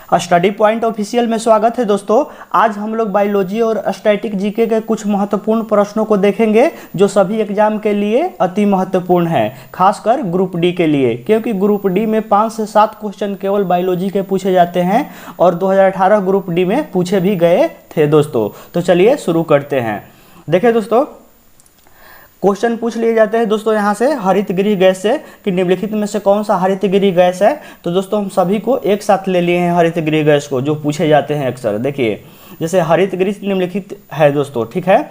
Study point official में स्वागत है दोस्तों। आज हम लोग बायोलॉजी और स्टैटिक जीके के कुछ महत्वपूर्ण प्रश्नों को देखेंगे जो सभी एग्जाम के लिए अति महत्वपूर्ण है, खासकर ग्रुप डी के लिए, क्योंकि ग्रुप डी में 5 से 7 क्वेश्चन केवल बायोलॉजी के पूछे जाते हैं और 2018 ग्रुप डी में पूछे भी गए थे दोस्तों। तो चलिए शुरू करते हैं। देखिए दोस्तों, क्वेश्चन पूछ लिए जाते हैं दोस्तों यहाँ से हरितगृह गैस से कि निम्नलिखित में से कौन सा हरितगृह गैस है। तो दोस्तों हम सभी को एक साथ ले लिए हैं हरितगृह गैस को, जो पूछे जाते हैं अक्सर। देखिए जैसे हरितगृह निम्नलिखित है दोस्तों, ठीक है।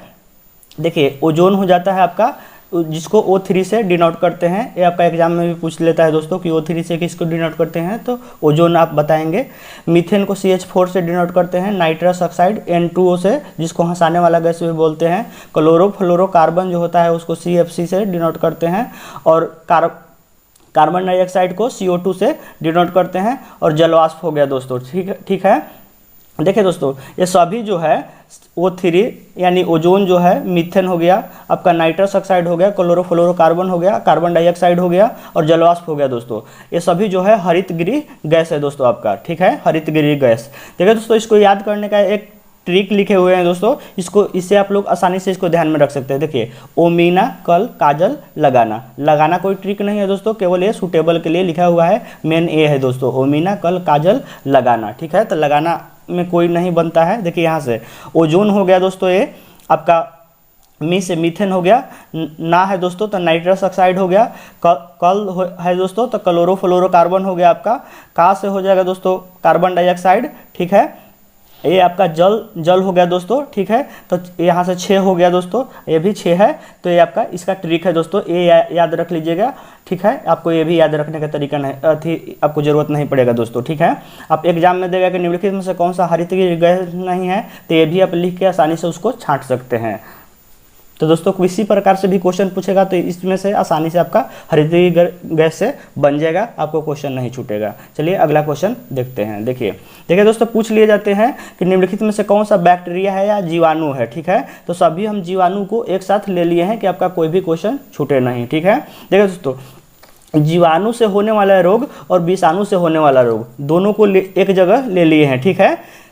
देखिए ओजोन हो जाता है आपका, जिसको O3 से डिनोट करते हैं। ये आपका एग्जाम में भी पूछ लेता है दोस्तों कि O3 से किसको डिनोट करते हैं, तो ओजोन आप बताएंगे। मीथेन को CH4 से डिनोट करते हैं। नाइट्रस ऑक्साइड N2O से, जिसको हंसाने वाला गैस भी बोलते हैं। क्लोरोफ्लोरोकार्बन जो होता है उसको CFC से डिनोट करते हैं। और कार्बन डाइऑक्साइड को CO2 से डिनोट करते हैं। और जलवाष्प हो गया दोस्तों, ठीक है। देखिए दोस्तों, ये सभी जो है O3 यानी ओजोन जो है, मीथेन हो गया आपका, नाइट्रस ऑक्साइड हो गया, क्लोरोफ्लोरोकार्बन हो गया, कार्बन डाइऑक्साइड हो गया और जलवाष्प हो गया दोस्तों। ये सभी जो है हरितगृह गैस है दोस्तों आपका, ठीक है, हरितगृह गैस। देखिए दोस्तों, इसको याद करने का एक ट्रिक लिखे हुए हैं दोस्तों, इससे आप लोग आसानी से इसको ध्यान में रख सकते हैं। देखिए ओमीना कल काजल लगाना कोई ट्रिक नहीं है दोस्तों, केवल ये सूटेबल के लिए लिखा हुआ है। मेन ए है दोस्तों, ओमीना कल काजल लगाना, ठीक है। तो लगाना में कोई नहीं बनता है। देखिए यहाँ से ओजोन हो गया दोस्तों, ये आपका मी से मीथेन हो गया, ना है दोस्तों तो नाइट्रस ऑक्साइड हो गया, कल है दोस्तों तो क्लोरोफ्लोरोकार्बन हो गया आपका, का से हो जाएगा दोस्तों कार्बन डाइऑक्साइड, ठीक है। ये आपका जल हो गया दोस्तों, ठीक है। तो यहाँ से 6 हो गया दोस्तों, ये भी 6 है। तो ये आपका इसका ट्रिक है दोस्तों, ये याद रख लीजिएगा, ठीक है। आपको ये भी याद रखने का तरीका नहीं, आपको जरूरत नहीं पड़ेगा दोस्तों, ठीक है। आप एग्जाम में देगा कि निम्नलिखित में से कौन सा हरितगृह गैस नहीं है, तो ये भी आप लिख के आसानी से उसको छांट सकते हैं। तो दोस्तों किसी प्रकार से भी क्वेश्चन पूछेगा तो इसमें से आसानी से आपका हरितगृह गैस से बन जाएगा, आपको क्वेश्चन नहीं छूटेगा। चलिए अगला क्वेश्चन देखते हैं। देखिए दोस्तों, पूछ लिए जाते हैं कि निम्नलिखित में से कौन सा बैक्टीरिया है या जीवाणु है, ठीक है। तो सभी हम जीवाणु को एक साथ ले लिए हैं कि आपका कोई भी क्वेश्चन छूटे नहीं, ठीक है। देखिए दोस्तों, जीवाणु से होने वाला रोग और विषाणु से होने वाला रोग दोनों को एक जगह ले लिए हैं, ठीक है।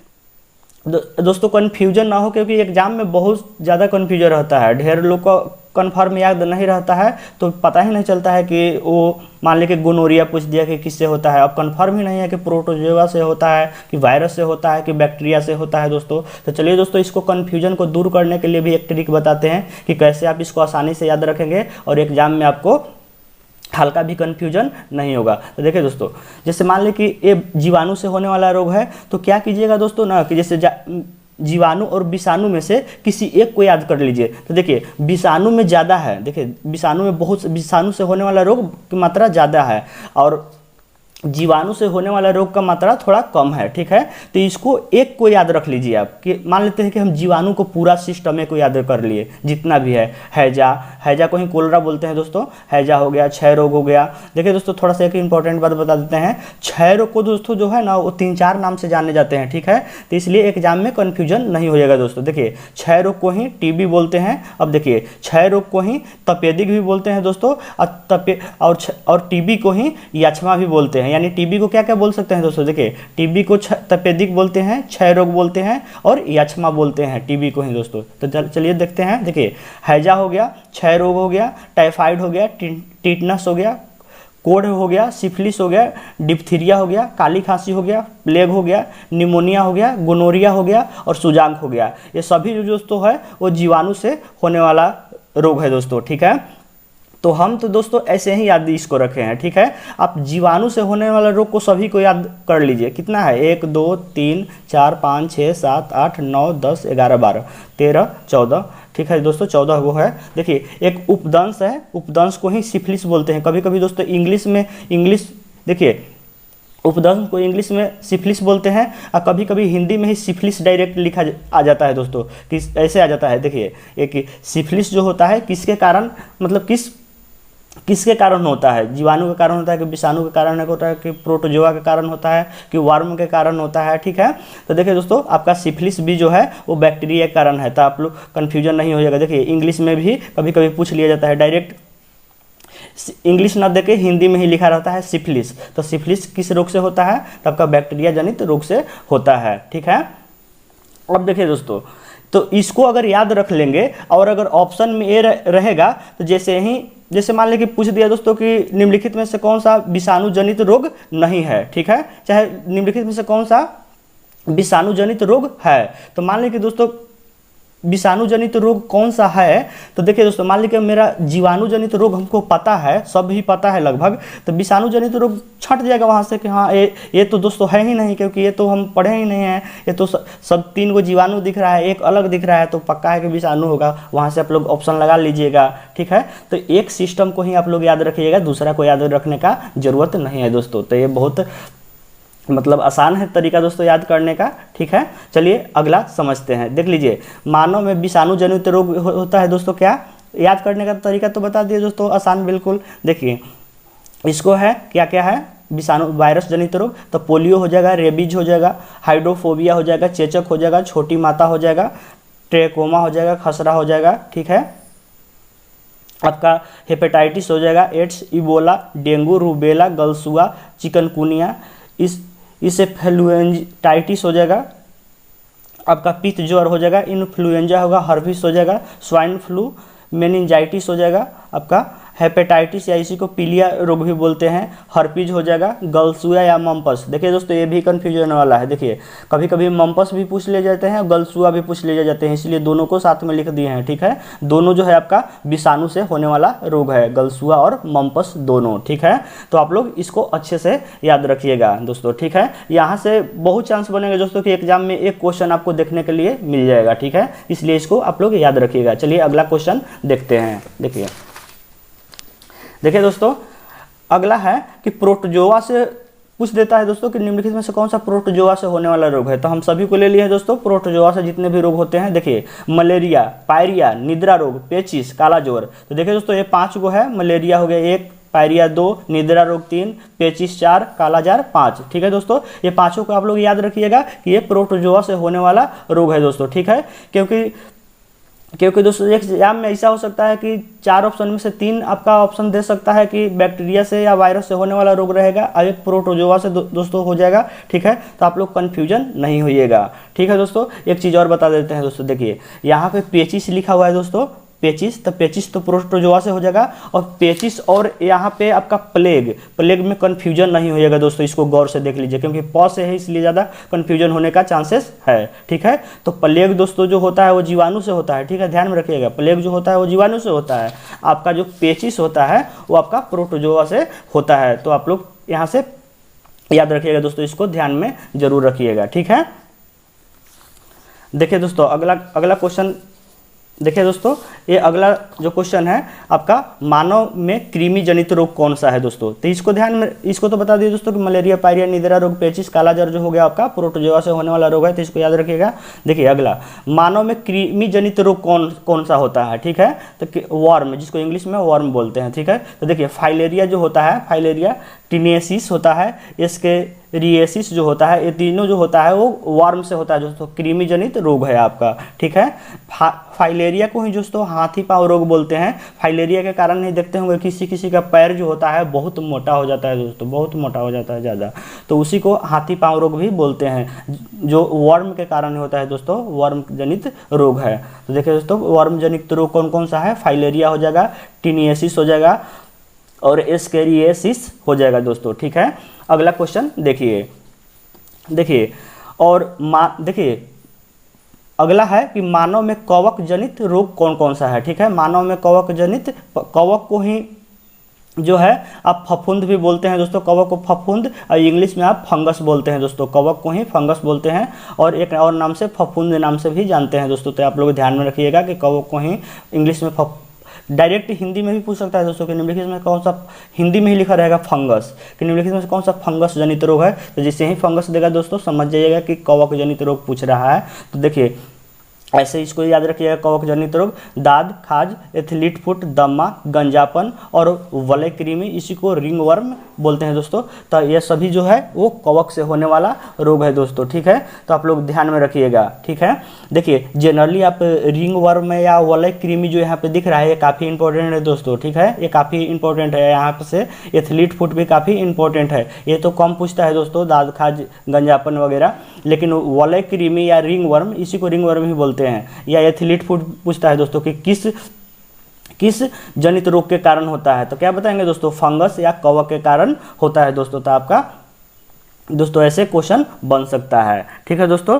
दोस्तों कन्फ्यूजन ना हो, क्योंकि एग्जाम में बहुत ज़्यादा कन्फ्यूजन रहता है, ढेर लोग को कन्फर्म याद नहीं रहता है, तो पता ही नहीं चलता है कि वो मान लीजिए गोनोरिया पूछ दिया कि किससे होता है, अब कन्फर्म ही नहीं है कि प्रोटोजोआ से होता है कि वायरस से होता है कि बैक्टीरिया से होता है दोस्तों। तो चलिए दोस्तों, इसको कन्फ्यूजन को दूर करने के लिए भी एक ट्रिक बताते हैं कि कैसे आप इसको आसानी से याद रखेंगे और एग्जाम में आपको हल्का भी कन्फ्यूजन नहीं होगा। तो देखिए दोस्तों, जैसे मान लें कि ये जीवाणु से होने वाला रोग है, तो क्या कीजिएगा दोस्तों ना कि जैसे जीवाणु और विषाणु में से किसी एक को याद कर लीजिए। तो देखिए विषाणु में ज़्यादा है, देखिए विषाणु में विषाणु से होने वाला रोग की मात्रा ज़्यादा है और जीवाणु से होने वाला रोग का मात्रा थोड़ा कम है, ठीक है। तो इसको एक को याद रख लीजिए आप, कि मान लेते हैं कि हम जीवाणु को पूरा सिस्टम को याद कर लिए, जितना भी है। हैजा को ही कोलरा बोलते हैं दोस्तों, हैजा हो गया, क्षय रोग हो गया। देखिए दोस्तों, थोड़ा सा एक इंपॉर्टेंट बात बता देते हैं, क्षय रोग को दोस्तों जो है ना वो 3-4 नाम से जाने जाते हैं, ठीक है। तो इसलिए एग्जाम में कन्फ्यूजन नहीं हो जाएगा दोस्तों। देखिए क्षय रोग को ही टीबी बोलते हैं। अब देखिए क्षय रोग को ही तपेदिक भी बोलते हैं दोस्तों, और टीबी को ही यक्ष्मा भी बोलते हैं। यानी टीबी को क्या क्या बोल सकते हैं दोस्तों, देखिए टीबी को तपेदिक बोलते हैं, क्षय रोग बोलते हैं और यक्ष्मा बोलते हैं टीबी को ही दोस्तों। तो चलिए देखते हैं। देखिए हैजा हो गया, क्षय रोग हो गया, टाइफाइड हो गया, टिटनस हो गया, कोढ़ हो गया, सिफिलिस हो गया, डिप्थीरिया हो गया, काली खांसी हो गया, प्लेग हो गया, निमोनिया हो गया, गोनोरिया हो गया और सुजांक हो गया। ये सभी जो दोस्तों है वो जीवाणु से होने वाला रोग है दोस्तों, ठीक है। तो हम तो दोस्तों ऐसे ही याद इसको रखे हैं, ठीक है। आप जीवाणु से होने वाला रोग को सभी को याद कर लीजिए। कितना है, 1 2 3 4 5 6 7 8 9 10 11 12 13 14, ठीक है दोस्तों, 14 वो है। देखिए एक उपदंश है, उपदंश को ही सिफिलिस बोलते हैं। कभी कभी दोस्तों इंग्लिश देखिए उपदंश को इंग्लिश में सिफिलिस बोलते हैं और कभी कभी हिंदी में ही सिफिलिस डायरेक्ट लिखा आ जाता है दोस्तों, कि ऐसे आ जाता है। देखिए एक सिफिलिस जो होता है किसके कारण, मतलब किसके कारण होता है, जीवाणु के कारण होता है कि विषाणु के कारण होता है कि प्रोटोजोआ के कारण होता है कि वर्म के कारण होता है, ठीक है। तो देखिए दोस्तों, आपका सिफिलिस भी जो है वो बैक्टीरिया के कारण है, तो आप लोग कन्फ्यूजन नहीं हो जाएगा। देखिए इंग्लिश में भी कभी कभी पूछ लिया जाता है डायरेक्ट, इंग्लिश ना देके हिंदी में ही लिखा रहता है सिफिलिस। तो सिफिलिस किस रोग से होता है? तो आपका बैक्टीरिया जनित रोग से होता है, ठीक है। अब देखिए दोस्तों, तो इसको अगर याद रख लेंगे और अगर ऑप्शन में ए रहेगा तो जैसे मान लें कि पूछ दिया दोस्तों कि निम्नलिखित में से कौन सा विषाणु जनित रोग नहीं है, ठीक है, चाहे निम्नलिखित में से कौन सा विषाणु जनित रोग है, तो मान लें कि दोस्तों विषाणु जनित रोग कौन सा है, तो देखिए दोस्तों मान लीजिए मेरा जीवाणु जनित रोग हमको पता है, सब ही पता है लगभग, तो विषाणु जनित रोग छट जाएगा वहाँ से कि हाँ ये तो दोस्तों है ही नहीं, क्योंकि ये तो हम पढ़े ही नहीं हैं, ये तो सब 3 को जीवाणु दिख रहा है, एक अलग दिख रहा है, तो पक्का है कि विषाणु होगा। वहाँ से आप लोग ऑप्शन लगा लीजिएगा, ठीक है। तो एक सिस्टम को ही आप लोग याद रखिएगा, दूसरा को याद रखने का जरूरत नहीं है दोस्तों। तो ये बहुत मतलब आसान है तरीका दोस्तों याद करने का, ठीक है। चलिए अगला समझते हैं। देख लीजिए, मानव में विषाणु जनित रोग होता है दोस्तों, क्या याद करने का तरीका तो बता दिए दोस्तों, आसान बिल्कुल। देखिए इसको है क्या क्या है, विषाणु वायरस जनित रोग, तो पोलियो हो जाएगा, रेबीज हो जाएगा, हाइड्रोफोबिया हो जाएगा, चेचक हो जाएगा, छोटी माता हो जाएगा, ट्रेकोमा हो जाएगा, खसरा हो जाएगा, ठीक है। आपका हेपेटाइटिस हो जाएगा, एड्स, इबोला, डेंगू, रूबेला, गलसुआ, चिकनकुनिया, इससे फ्लूएंजाइटिस हो जाएगा, आपका पित्त ज्वर हो जाएगा, इन्फ्लुएंजा होगा, हर्पिस हो जाएगा, स्वाइन फ्लू, मेनिंजाइटिस हो जाएगा, आपका हेपेटाइटिस या इसी को पीलिया रोग भी बोलते हैं, हर्पीज हो जाएगा, गलसुआ या मम्पस। देखिए दोस्तों ये भी कन्फ्यूजन वाला है, देखिए कभी कभी मम्पस भी पूछ ले जाते हैं और गलसुआ भी पूछ ले जाते हैं, इसलिए दोनों को साथ में लिख दिए हैं, ठीक है। दोनों जो है आपका विषाणु से होने वाला रोग है, गलसुआ और मम्पस दोनों, ठीक है। तो आप लोग इसको अच्छे से याद रखिएगा दोस्तों, ठीक है। यहाँ से बहुत चांस बनेंगे दोस्तों कि एग्जाम में एक क्वेश्चन आपको देखने के लिए मिल जाएगा, ठीक है, इसलिए इसको आप लोग याद रखिएगा। चलिए अगला क्वेश्चन देखते हैं। देखिए दोस्तों, अगला है कि प्रोटोजोआ से पूछ देता है दोस्तों कि निम्नलिखित में से कौन सा प्रोटोजोआ से होने वाला रोग है। तो हम सभी को ले लिए हैं दोस्तों, प्रोटोजोआ से जितने भी रोग होते हैं। देखिए मलेरिया, पायरिया, निद्रा रोग, पेचिस, काला जोर। तो देखिए दोस्तों ये 5 गो है, मलेरिया हो गया 1, पायरिया 2, निद्रा रोग 3, पेचिस 4, कालाजार 5, ठीक है दोस्तों। ये 5 को आप लोग याद रखिएगा कि ये प्रोटोजोआ से होने वाला रोग है दोस्तों, ठीक है। क्योंकि दोस्तों एग्जाम में ऐसा हो सकता है कि 4 ऑप्शन में से 3 आपका ऑप्शन दे सकता है कि बैक्टीरिया से या वायरस से होने वाला रोग रहेगा, और एक प्रोटोजोआ से दोस्तों हो जाएगा, ठीक है। तो आप लोग कन्फ्यूजन नहीं होइएगा, ठीक है दोस्तों। एक चीज़ और बता देते हैं दोस्तों, देखिए यहाँ पे पेचिस लिखा हुआ है दोस्तों, पेचिस तो प्रोटोजोआ से हो जाएगा, और पेचिस और यहाँ पे आपका प्लेग में कन्फ्यूजन नहीं होएगा दोस्तों, इसको गौर से देख लीजिए, क्योंकि प से है इसलिए ज़्यादा कन्फ्यूजन होने का चांसेस है, ठीक है। तो प्लेग दोस्तों जो होता है वो जीवाणु से होता है, ठीक है, ध्यान में रखिएगा, प्लेग जो होता है वो जीवाणु से होता है। आपका जो पेचिस होता है वो आपका प्रोटोजोआ से होता है। तो आप लोग यहाँ से याद रखिएगा दोस्तों, इसको ध्यान में जरूर रखिएगा, ठीक है। देखिए दोस्तों अगला क्वेश्चन, देखिए दोस्तों ये अगला जो क्वेश्चन है आपका, मानव में कृमि जनित रोग कौन सा है दोस्तों। तो इसको ध्यान में, इसको तो बता दिए दोस्तों कि मलेरिया, पायरिया, निद्रा रोग, पेचिस, कालाजार जो हो गया आपका प्रोटोजोआ से होने वाला रोग है, तो इसको याद रखिएगा। देखिए अगला, मानव में कृमि जनित रोग कौन सा होता है, ठीक है। तो वर्म, जिसको इंग्लिश में वर्म बोलते हैं, ठीक है। तो देखिए फाइलेरिया जो होता है, फाइलेरिया, टिनेसिस होता है, इसके रिएसिस जो होता है, ये तीनों जो होता है वो वर्म से होता है दोस्तों, कृमि जनित रोग है आपका, ठीक है। फाइलेरिया को ही दोस्तों हाथी पांव रोग बोलते हैं। फाइलेरिया के कारण नहीं देखते होंगे किसी का पैर जो होता है बहुत मोटा हो जाता है दोस्तों, बहुत मोटा हो जाता है ज़्यादा, तो उसी को हाथी पांव रोग भी बोलते हैं, जो वर्म के कारण होता है दोस्तों, वर्म जनित रोग है। तो देखिए दोस्तों वर्म जनित रोग कौन कौन सा है, फाइलेरिया हो जाएगा, टिनियसिस हो जाएगा और एस्केरिएसिस हो जाएगा दोस्तों, ठीक है। अगला क्वेश्चन देखिए और देखिए अगला है कि मानव में कवक जनित रोग कौन कौन सा है, ठीक है। मानव में कवक जनित, कवक को ही जो है आप फफूंद भी बोलते हैं दोस्तों, कवक को फफूंद, और इंग्लिश में आप फंगस बोलते हैं दोस्तों, कवक को ही फंगस बोलते हैं, और एक और नाम से फफूंद नाम से भी जानते हैं दोस्तों। तो आप लोग ध्यान में रखिएगा कि कवक को ही इंग्लिश में डायरेक्ट हिंदी में भी पूछ सकता है दोस्तों कि निम्नलिखित में कौन सा, हिंदी में ही लिखा रहेगा फंगस, कि निम्नलिखित में कौन सा फंगस जनित रोग है। तो जैसे ही फंगस देगा दोस्तों समझ जाइएगा कि कवक जनित रोग पूछ रहा है। तो देखिए ऐसे इसको याद रखिएगा, कवक जनित रोग, दाद, खाज, एथलीट फुट, दमा, गंजापन और वलय कृमि, इसी को रिंगवर्म बोलते हैं दोस्तों। तो ये सभी जो है वो कवक से होने वाला रोग है दोस्तों, ठीक है। तो आप लोग ध्यान में रखिएगा, ठीक है। देखिए जनरली आप रिंगवर्म या वलय कृमि जो यहाँ पे दिख रहा है ये काफ़ी इंपॉर्टेंट है दोस्तों, ठीक है, ये काफ़ी इंपॉर्टेंट है। यहाँ पे से एथलीट फुट भी काफ़ी इंपॉर्टेंट है, ये तो कम पूछता है दोस्तों, दाद, खाज, गंजापन वगैरह। लेकिन वलय कृमि या रिंगवर्म, इसी को रिंगवर्म ही बोलते हैं, या एथलीट फुट पूछता है दोस्तों कि किस जनित रोग के कारण होता है, तो क्या बताएंगे दोस्तों, फंगस या कवक के कारण होता है दोस्तों। तो आपका दोस्तों ऐसे क्वेश्चन बन सकता है, ठीक है दोस्तों।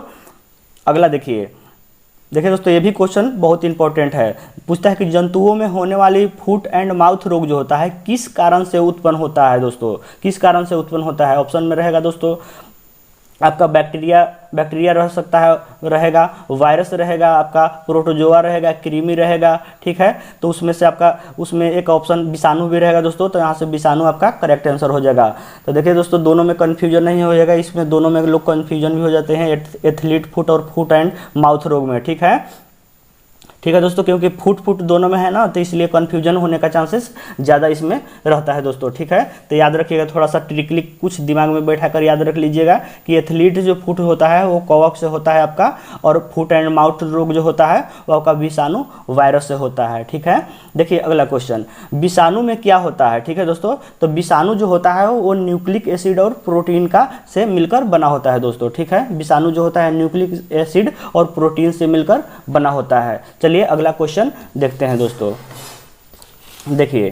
अगला देखिए दोस्तों, ये भी क्वेश्चन बहुत इंपॉर्टेंट है, पूछता है कि जंतुओं में होने वाली फुट एंड माउथ रोग जो होता है किस कारण से उत्पन्न होता है दोस्तों, किस कारण से उत्पन्न होता है। ऑप्शन में रहेगा दोस्तों आपका बैक्टीरिया रह सकता है, रहेगा वायरस रहेगा, आपका प्रोटोजोआ रहेगा, कृमि रहेगा, ठीक है। तो उसमें से आपका उसमें एक ऑप्शन विषाणु भी रहेगा दोस्तों, तो यहाँ से विषाणु आपका करेक्ट आंसर हो जाएगा। तो देखिए दोस्तों दोनों में कन्फ्यूजन नहीं हो जाएगा, इसमें दोनों में लोग कन्फ्यूजन भी हो जाते हैं, एथलीट फुट और फुट एंड माउथ रोग में, ठीक है, ठीक है दोस्तों। क्योंकि फुट दोनों में है ना, तो इसलिए कन्फ्यूजन होने का चांसेस ज़्यादा इसमें रहता है दोस्तों, ठीक है। तो याद रखिएगा, थोड़ा सा ट्रिकली कुछ दिमाग में बैठा कर याद रख लीजिएगा कि एथलीट जो फुट होता है वो कवक से होता है आपका, और फुट एंड माउथ रोग जो होता है वो आपका विषाणु वायरस से होता है, ठीक है। देखिए अगला क्वेश्चन, विषाणु में क्या होता है, ठीक है दोस्तों। तो विषाणु जो होता है वो न्यूक्लिक एसिड और प्रोटीन का से मिलकर बना होता है दोस्तों, ठीक है। विषाणु जो होता है न्यूक्लिक एसिड और प्रोटीन से मिलकर बना होता है। चलिए अगला क्वेश्चन देखते हैं दोस्तों। देखिए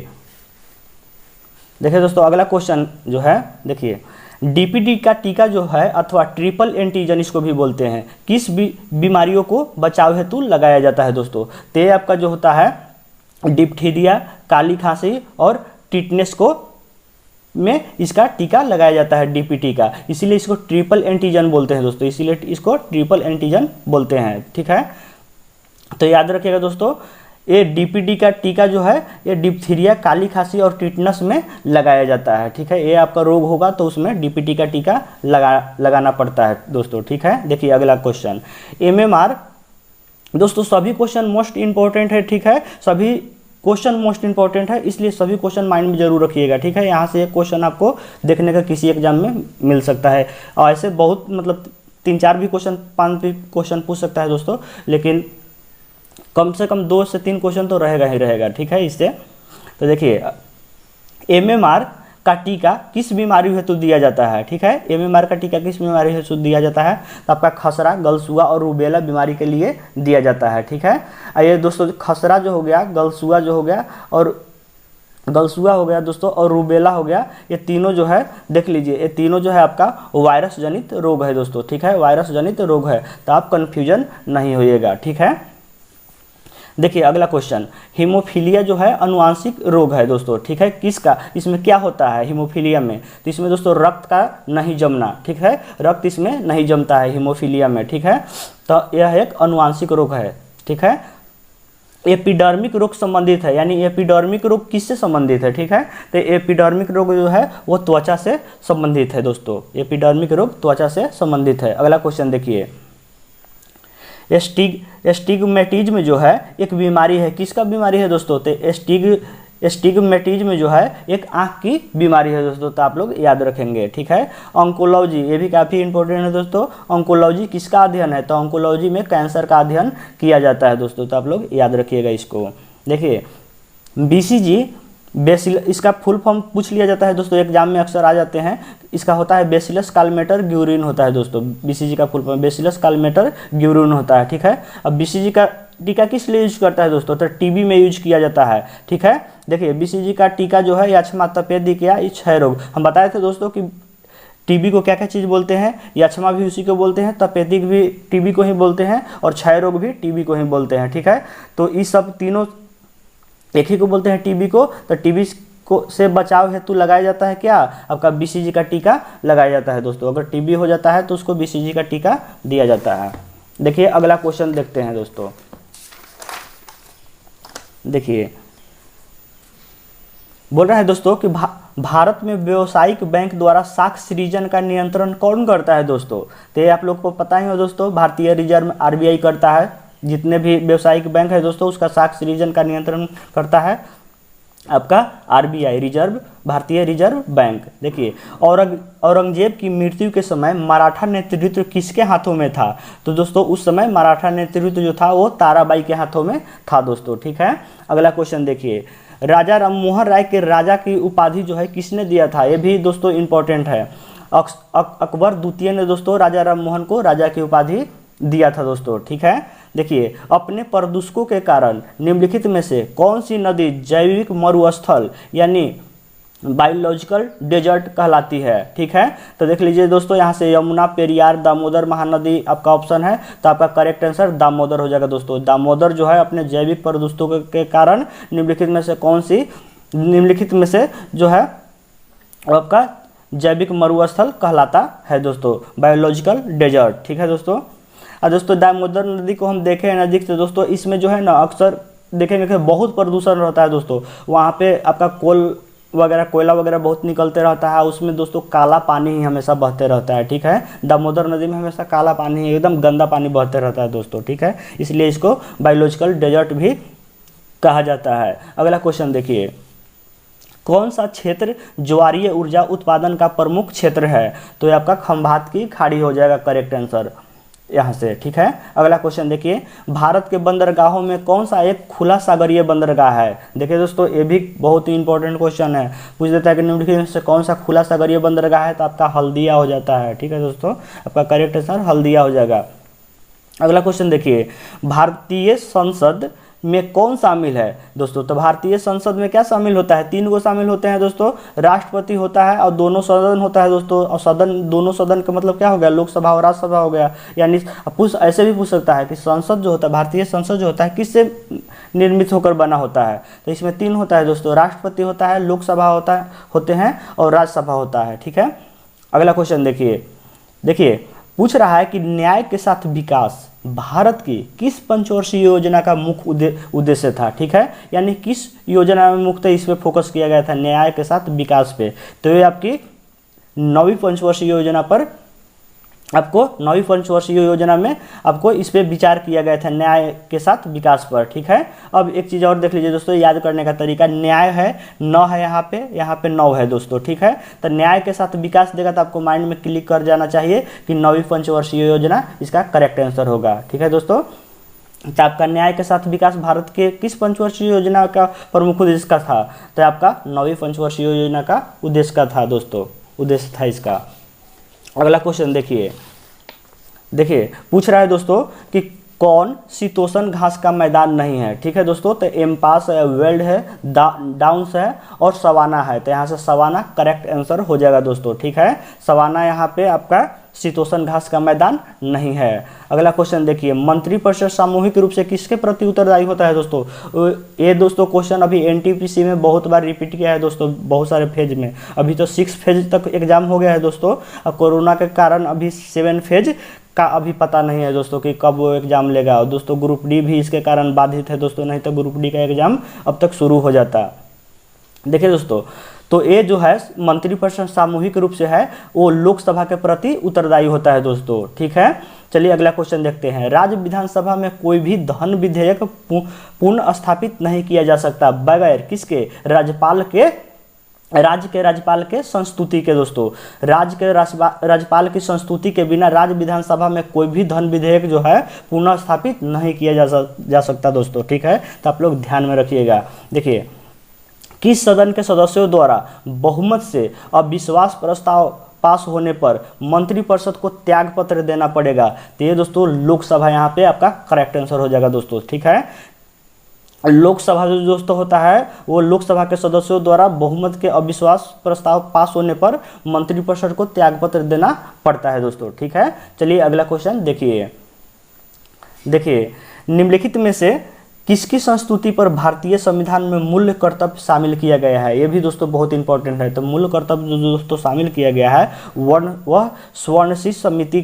दोस्तों अगला क्वेश्चन जो है, देखिए डीपीटी का टीका जो है अथवा ट्रिपल एंटीजन इसको भी बोलते हैं, किस बीमारियों को बचाव हेतु लगाया जाता है दोस्तों। तो ये आपका जो होता है डिप्थीरिया, काली खांसी और टिटनेस को में इसका टीका लगाया जाता है डीपीटी का, इसीलिए इसको ट्रिपल एंटीजन बोलते हैं दोस्तों, इसीलिए इसको ट्रिपल एंटीजन बोलते हैं, ठीक है। तो याद रखिएगा दोस्तों, ये डीपीटी का टीका जो है ये डिप्थीरिया, काली खांसी और टिटनस में लगाया जाता है, ठीक है। ये आपका रोग होगा तो उसमें डीपीटी का टीका लगाना पड़ता है दोस्तों, ठीक है। देखिए अगला क्वेश्चन, एमएमआर दोस्तों सभी क्वेश्चन मोस्ट इंपॉर्टेंट है, ठीक है, सभी क्वेश्चन मोस्ट इंपॉर्टेंट है, इसलिए सभी क्वेश्चन माइंड में जरूर रखिएगा, ठीक है। यहाँ से एक क्वेश्चन आपको देखने का किसी एग्जाम में मिल सकता है, और ऐसे बहुत मतलब 3-4 भी क्वेश्चन, 5 भी क्वेश्चन पूछ सकता है दोस्तों, लेकिन कम से कम 2 से 3 क्वेश्चन तो रहेगा ही रहेगा, ठीक है इससे। तो देखिए एमएमआर का टीका किस बीमारी हेतु दिया जाता है, ठीक है। एमएमआर का टीका किस बीमारी हेतु दिया जाता है, तो आपका खसरा, गलसुआ और रूबेला बीमारी के लिए दिया जाता है, ठीक है। ये दोस्तों खसरा जो हो गया, गलसुआ जो हो गया और गलसुआ हो गया दोस्तों, और रूबेला हो गया, ये तीनों जो है देख लीजिए, ये तीनों जो है आपका वायरस जनित रोग है दोस्तों, ठीक है, वायरस जनित रोग है, तो आप कन्फ्यूजन नहीं होइएगा, ठीक है। देखिए अगला क्वेश्चन, हीमोफीलिया जो है अनुवांशिक रोग है दोस्तों, ठीक है, किसका, इसमें क्या होता है हीमोफीलिया में, तो इसमें दोस्तों रक्त का नहीं जमना, ठीक है, रक्त इसमें नहीं जमता है हीमोफीलिया में, ठीक है। तो यह एक अनुवांशिक रोग है, ठीक है। एपिडर्मिक रोग संबंधित है, यानी एपिडर्मिक रोग किससे संबंधित है, ठीक है। तो एपिडर्मिक रोग जो है वो त्वचा से संबंधित है दोस्तों, एपिडर्मिक रोग त्वचा से संबंधित है। अगला क्वेश्चन देखिए, एस्टिग्मेटिज्म जो है एक बीमारी है, किसका बीमारी है दोस्तों, तो एस्टिग्मेटिज्म जो है एक आँख की बीमारी है दोस्तों, तो आप लोग याद रखेंगे, ठीक है। ऑन्कोलॉजी ये भी काफ़ी इंपॉर्टेंट है दोस्तों, ऑन्कोलॉजी किसका अध्ययन है, तो ऑन्कोलॉजी में कैंसर का अध्ययन किया जाता है दोस्तों, तो आप लोग याद रखिएगा इसको। देखिए बीसीजी इसका फुल फॉर्म पूछ लिया जाता है दोस्तों, एग्जाम में अक्सर आ जाते हैं, इसका होता है बेसिलस कालमेटर ग्यूरिन होता है दोस्तों, बीसीजी का फुल फॉर्म बेसिलस कालमेटर ग्यूरिन होता है, ठीक है। अब बीसीजी का टीका किस लिए यूज करता है दोस्तों, तो टीबी में यूज किया जाता है, ठीक है। देखिए बीसीजी का टीका जो है यक्ष्मा, तपेदिक या क्षय रोग, हम बताए थे दोस्तों कि टीबी को क्या क्या चीज़ बोलते हैं, यक्ष्मा भी उसी को बोलते हैं, तपेदिक भी टीबी को ही बोलते हैं, और क्षय रोग भी टीबी को ही बोलते हैं, ठीक है। तो ये सब तीनों एक ही को बोलते हैं टीबी को, तो टीबी को से बचाव हेतु लगाया जाता है क्या, आपका बीसीजी का टीका लगाया जाता है दोस्तों। अगर टीबी हो जाता है तो उसको बीसीजी का टीका दिया जाता है। देखिए अगला क्वेश्चन देखते हैं दोस्तों। देखिए बोल रहा है दोस्तों कि भारत में व्यावसायिक बैंक द्वारा साख सृजन का नियंत्रण कौन करता है दोस्तों, तो ये आप लोग को पता ही हो दोस्तों, भारतीय रिजर्व आरबीआई करता है, जितने भी व्यवसायिक बैंक है दोस्तों उसका साख सृजन का नियंत्रण करता है आपका आरबीआई, रिजर्व भारतीय रिजर्व बैंक। देखिए औरंगजेब की मृत्यु के समय मराठा नेतृत्व किसके हाथों में था? तो दोस्तों उस समय मराठा नेतृत्व जो था वो ताराबाई के हाथों में था दोस्तों, ठीक है। अगला क्वेश्चन देखिए, राजा राममोहन राय के राजा की उपाधि जो है किसने दिया था? ये भी दोस्तों इंपॉर्टेंट है। अकबर द्वितीय ने दोस्तों राजा राममोहन को राजा की उपाधि दिया था दोस्तों, ठीक है। देखिए अपने प्रदूषकों के कारण निम्नलिखित में से कौन सी नदी जैविक मरुस्थल यानी बायोलॉजिकल डेजर्ट कहलाती है, ठीक है। तो देख लीजिए दोस्तों यहाँ से यमुना, पेरियार, दामोदर, महानदी आपका ऑप्शन है, तो आपका करेक्ट आंसर दामोदर हो जाएगा दोस्तों। दामोदर जो है अपने जैविक प्रदूषकों के कारण निम्नलिखित में से कौन सी, निम्नलिखित में से जो है आपका जैविक मरुस्थल कहलाता है दोस्तों, बायोलॉजिकल डेजर्ट, ठीक है दोस्तों। और दोस्तों दामोदर नदी को हम देखें नज़दीक से दोस्तों, इसमें जो है ना अक्सर देखेंगे कि बहुत प्रदूषण रहता है दोस्तों। वहाँ पे आपका कोयला वगैरह बहुत निकलते रहता है, उसमें दोस्तों काला पानी ही हमेशा बहते रहता है, ठीक है। दामोदर नदी में हमेशा काला पानी, एकदम गंदा पानी बहते रहता है दोस्तों, ठीक है। इसलिए इसको बायोलॉजिकल डेजर्ट भी कहा जाता है। अगला क्वेश्चन देखिए, कौन सा क्षेत्र ज्वारीय ऊर्जा उत्पादन का प्रमुख क्षेत्र है? तो ये आपका खंभात की खाड़ी हो जाएगा करेक्ट आंसर यहाँ से, ठीक है। अगला क्वेश्चन देखिए, भारत के बंदरगाहों में कौन सा एक खुला सागरीय बंदरगाह है? देखिए दोस्तों ये भी बहुत ही इंपॉर्टेंट क्वेश्चन है, पूछ देता है कि निम्नलिखित में से कौन सा खुला सागरीय बंदरगाह है? तो आपका हल्दिया हो जाता है, ठीक है दोस्तों, आपका करेक्ट आंसर हल्दिया हो जाएगा। अगला क्वेश्चन देखिए, भारतीय संसद में कौन शामिल है दोस्तों? तो भारतीय संसद में क्या शामिल होता है? 3 को शामिल होते हैं दोस्तों, राष्ट्रपति होता है और दोनों सदन होता है दोस्तों। और सदन, दोनों सदन का मतलब क्या हो गया? लोकसभा और राज्यसभा हो गया। यानी ऐसे भी पूछ सकता है कि संसद जो होता है, भारतीय संसद जो होता है किससे निर्मित होकर बना होता है? तो इसमें 3 होता है दोस्तों, राष्ट्रपति होता है, लोकसभा होते हैं और राज्यसभा होता है, ठीक है। अगला क्वेश्चन देखिए पूछ रहा है कि न्याय के साथ विकास भारत की किस पंचवर्षीय योजना का मुख्य उद्देश्य था, ठीक है। यानी किस योजना में मुख्यतः इस पे फोकस किया गया था, न्याय के साथ विकास पे? तो ये आपकी 9वीं पंचवर्षीय योजना पर, आपको 9वीं पंचवर्षीय योजना में आपको इस पे विचार किया गया था, न्याय के साथ विकास पर, ठीक है। अब एक चीज़ और देख लीजिए दोस्तों, याद करने का तरीका, न्याय है 9 है यहाँ पे 9 है दोस्तों, ठीक है। तो न्याय के साथ विकास देगा तो आपको माइंड में क्लिक कर जाना चाहिए कि 9वीं पंचवर्षीय योजना इसका करेक्ट आंसर होगा, ठीक है दोस्तों। तो आपका न्याय के साथ विकास भारत के किस पंचवर्षीय योजना का प्रमुख उद्देश्य का था? तो आपका 9वीं पंचवर्षीय योजना का उद्देश्य का था दोस्तों, उद्देश्य था इसका। अगला क्वेश्चन देखिए पूछ रहा है दोस्तों कि कौन शीतोष्ण घास का मैदान नहीं है, ठीक है दोस्तों। तो एम्पास है, वेल्ड है, डाउन्स है और सवाना है। तो यहाँ से सवाना करेक्ट आंसर हो जाएगा दोस्तों, ठीक है। सवाना यहाँ पे आपका शीतोष्ण घास का मैदान नहीं है। अगला क्वेश्चन देखिए, मंत्रिपरिषद सामूहिक रूप से किसके प्रति उत्तरदायी होता है दोस्तों? ये दोस्तों क्वेश्चन अभी एनटीपीसी में बहुत बार रिपीट किया है दोस्तों, बहुत सारे फेज में। अभी तो 6 फेज तक एग्जाम हो गया है दोस्तों, अब कोरोना के कारण अभी 7 फेज का अभी पता नहीं है दोस्तों कि कब वो एग्जाम लेगा। और दोस्तों ग्रुप डी भी इसके कारण बाधित है दोस्तों, नहीं तो ग्रुप डी का एग्जाम अब तक शुरू हो जाता। देखिए दोस्तों, तो ये जो है मंत्रिपरिषद सामूहिक रूप से है वो लोकसभा के प्रति उत्तरदायी होता है दोस्तों, ठीक है। चलिए अगला क्वेश्चन देखते हैं, राज्य विधानसभा में कोई भी धन विधेयक पुनः स्थापित नहीं किया जा सकता बगैर किसके? राज्य के राज्यपाल के संस्तुति के दोस्तों। राज्य के राज्यपाल की संस्तुति के बिना राज्य विधानसभा में कोई भी धन विधेयक जो है पुनः स्थापित नहीं किया जा सकता दोस्तों, ठीक है। तो आप लोग ध्यान में रखिएगा। देखिए, किस सदन के सदस्यों द्वारा बहुमत से अविश्वास प्रस्ताव पास होने पर मंत्रिपरिषद को त्याग पत्र देना पड़ेगा? तो ये दोस्तों लोकसभा यहाँ पे आपका करेक्ट आंसर हो जाएगा दोस्तों, ठीक है। लोकसभा जो दोस्तों होता है वो लोकसभा के सदस्यों द्वारा बहुमत के अविश्वास प्रस्ताव पास होने पर मंत्रिपरिषद को त्यागपत्र देना पड़ता है दोस्तों, ठीक है। चलिए अगला क्वेश्चन देखिए निम्नलिखित में से किसकी संस्तुति पर भारतीय संविधान में मूल्य कर्तव्य शामिल किया गया है? ये भी दोस्तों बहुत इंपॉर्टेंट है। तो मूल्य कर्तव्य जो दोस्तों शामिल किया गया है वह स्वर्णसिंह समिति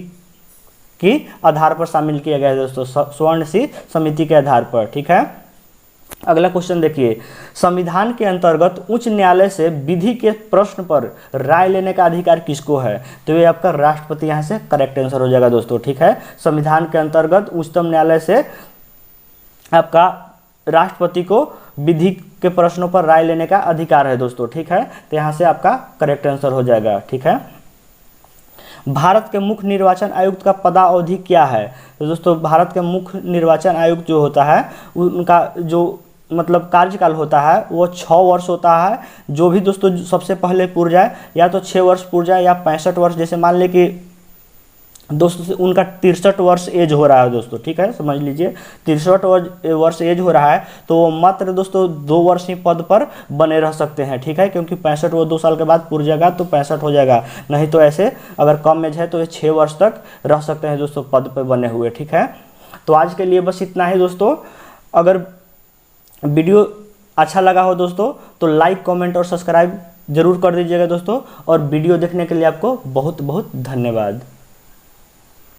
के आधार पर शामिल किया गया है दोस्तों, स्वर्णसिंह समिति के आधार पर, ठीक है। अगला क्वेश्चन देखिए, संविधान के अंतर्गत उच्च न्यायालय से विधि के प्रश्न पर राय लेने का अधिकार किसको है? तो ये आपका राष्ट्रपति यहाँ से करेक्ट आंसर हो जाएगा दोस्तों, ठीक है। संविधान के अंतर्गत उच्चतम न्यायालय से आपका राष्ट्रपति को विधि के प्रश्नों पर राय लेने का अधिकार है दोस्तों, ठीक है। तो यहाँ से आपका करेक्ट आंसर हो जाएगा, ठीक है। भारत के मुख्य निर्वाचन आयुक्त का पदावधि क्या है? तो दोस्तों भारत के मुख्य निर्वाचन आयुक्त जो होता है उनका जो मतलब कार्यकाल होता है वो 6 वर्ष होता है। जो भी दोस्तों सबसे पहले पूर जाए, या तो 6 वर्ष पूर जाए या 65 वर्ष, जैसे मान ले कि दोस्तों उनका 63 वर्ष एज हो रहा है दोस्तों, ठीक है, समझ लीजिए 63 वर्ष एज हो रहा है, तो वो मात्र दोस्तों 2 वर्ष ही पद पर बने रह सकते हैं, ठीक है, क्योंकि 65 वो 2 साल के बाद पूर जाएगा तो 65 हो जाएगा। नहीं तो ऐसे अगर कम एज है तो ये 6 वर्ष तक रह सकते हैं दोस्तों पद पर बने हुए, ठीक है। तो आज के लिए बस इतना ही दोस्तों। अगर वीडियो अच्छा लगा हो दोस्तों तो लाइक, कमेंट और सब्सक्राइब जरूर कर दीजिएगा दोस्तों। और वीडियो देखने के लिए आपको बहुत बहुत धन्यवाद।